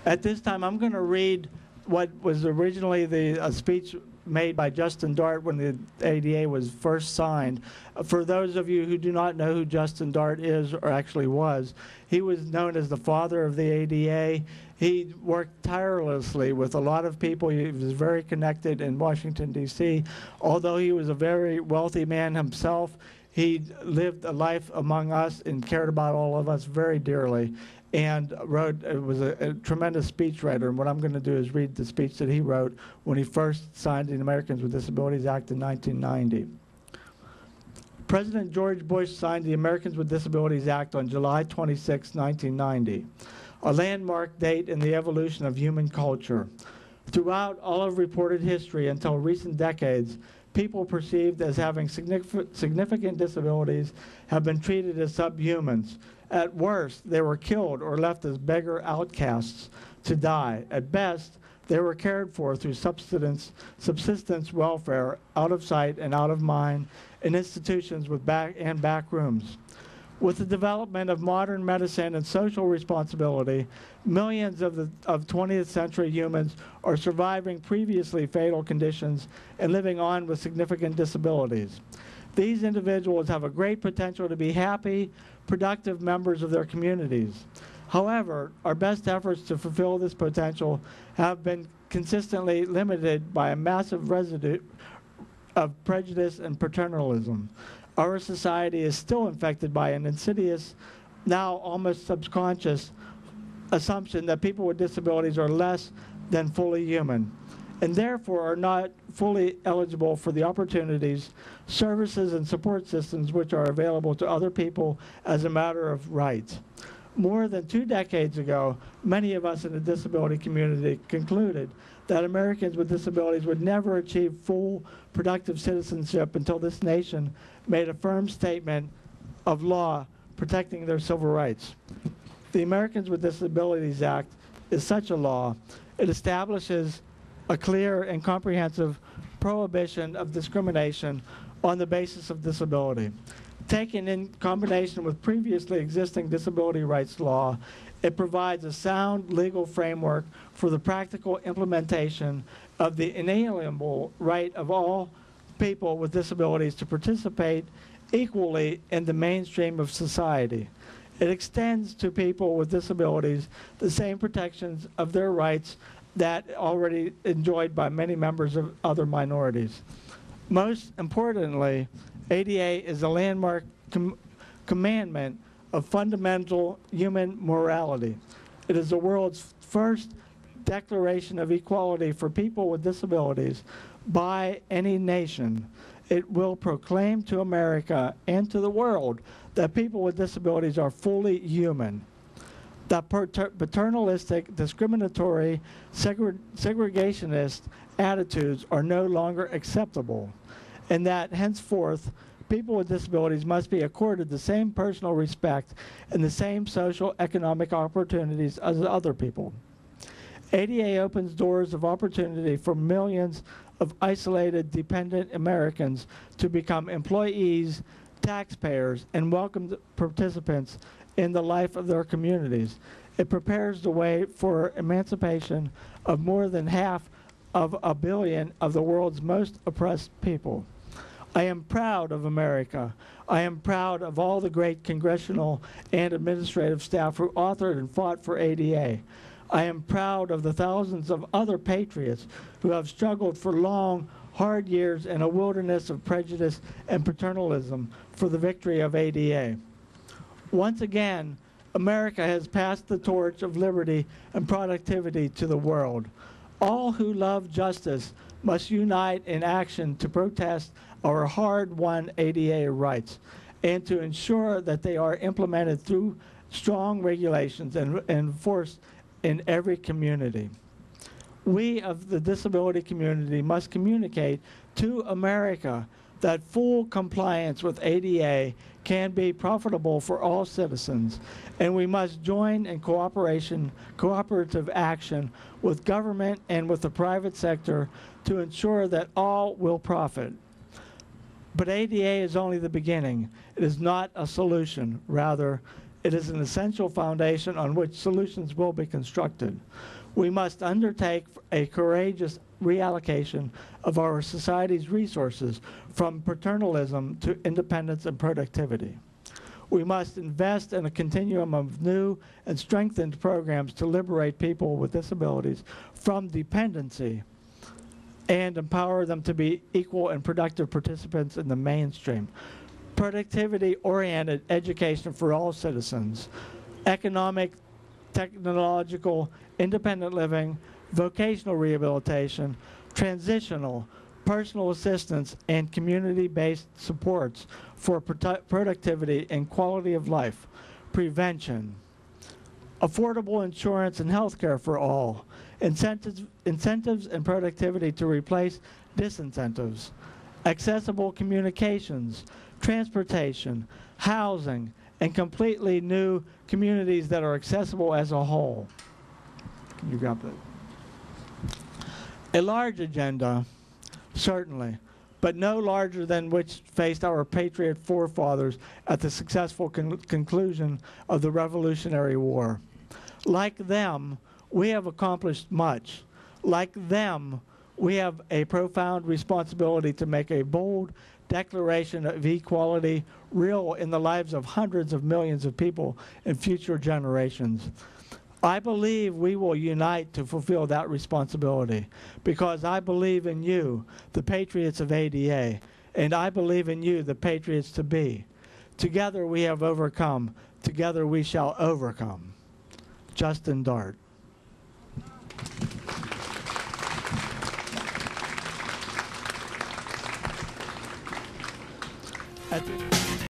At this time, I'm going to read what was originally a speech made by Justin Dart when the ADA was first signed. For those of you who do not know who Justin Dart is or actually was, he was known as the father of the ADA. He worked tirelessly with a lot of people. He was very connected in Washington, D.C. Although he was a very wealthy man himself, he lived a life among us and cared about all of us very dearly, and was a tremendous speechwriter. And what I'm going to do is read the speech that he wrote when he first signed the Americans with Disabilities Act in 1990. President George Bush signed the Americans with Disabilities Act on July 26, 1990, a landmark date in the evolution of human culture. Throughout all of reported history until recent decades, people perceived as having significant disabilities have been treated as subhumans. At worst, they were killed or left as beggar outcasts to die. At best, they were cared for through subsistence welfare, out of sight and out of mind, in institutions with back rooms. With the development of modern medicine and social responsibility, millions of 20th century humans are surviving previously fatal conditions and living on with significant disabilities. These individuals have a great potential to be happy, productive members of their communities. However, our best efforts to fulfill this potential have been consistently limited by a massive residue of prejudice and paternalism. Our society is still infected by an insidious, now almost subconscious, assumption that people with disabilities are less than fully human, and therefore are not fully eligible for the opportunities, services, and support systems which are available to other people as a matter of right. More than 2 decades ago, many of us in the disability community concluded that Americans with disabilities would never achieve full productive citizenship until this nation made a firm statement of law protecting their civil rights. The Americans with Disabilities Act is such a law. It establishes a clear and comprehensive prohibition of discrimination on the basis of disability. Taken in combination with previously existing disability rights law, it provides a sound legal framework for the practical implementation of the inalienable right of all people with disabilities to participate equally in the mainstream of society. It extends to people with disabilities the same protections of their rights that already enjoyed by many members of other minorities. Most importantly, ADA is a landmark commandment of fundamental human morality. It is the world's first declaration of equality for people with disabilities by any nation. It will proclaim to America and to the world that people with disabilities are fully human. That paternalistic, discriminatory, segregationist attitudes are no longer acceptable, and that henceforth people with disabilities must be accorded the same personal respect and the same social economic opportunities as other people. ADA opens doors of opportunity for millions of isolated, dependent Americans to become employees, taxpayers, and welcomed participants in the life of their communities. It prepares the way for emancipation of more than 500 million of the world's most oppressed people. I am proud of America. I am proud of all the great congressional and administrative staff who authored and fought for ADA. I am proud of the thousands of other patriots who have struggled for long, hard years in a wilderness of prejudice and paternalism for the victory of ADA. Once again, America has passed the torch of liberty and productivity to the world. All who love justice must unite in action to protest our hard-won ADA rights and to ensure that they are implemented through strong regulations and enforced in every community. We of the disability community must communicate to America that full compliance with ADA can be profitable for all citizens, and we must join in cooperative action with government and with the private sector to ensure that all will profit. But ADA is only the beginning. It is not a solution. Rather, It is an essential foundation on which solutions will be constructed. We must undertake a courageous reallocation of our society's resources from paternalism to independence and productivity. We must invest in a continuum of new and strengthened programs to liberate people with disabilities from dependency and empower them to be equal and productive participants in the mainstream. Productivity-oriented education for all citizens, economic, technological, independent living, vocational rehabilitation, transitional, personal assistance, and community-based supports for productivity and quality of life, prevention, affordable insurance and health care for all, incentives and productivity to replace disincentives, accessible communications, transportation, housing, and completely new communities that are accessible as a whole. Can you grab that? A large agenda, certainly, but no larger than which faced our patriot forefathers at the successful conclusion of the Revolutionary War. Like them, we have accomplished much. Like them, we have a profound responsibility to make a bold declaration of equality real in the lives of hundreds of millions of people in future generations. I believe we will unite to fulfill that responsibility because I believe in you, the patriots of ADA, and I believe in you, the patriots to be. Together we have overcome. Together we shall overcome. Justin Dart.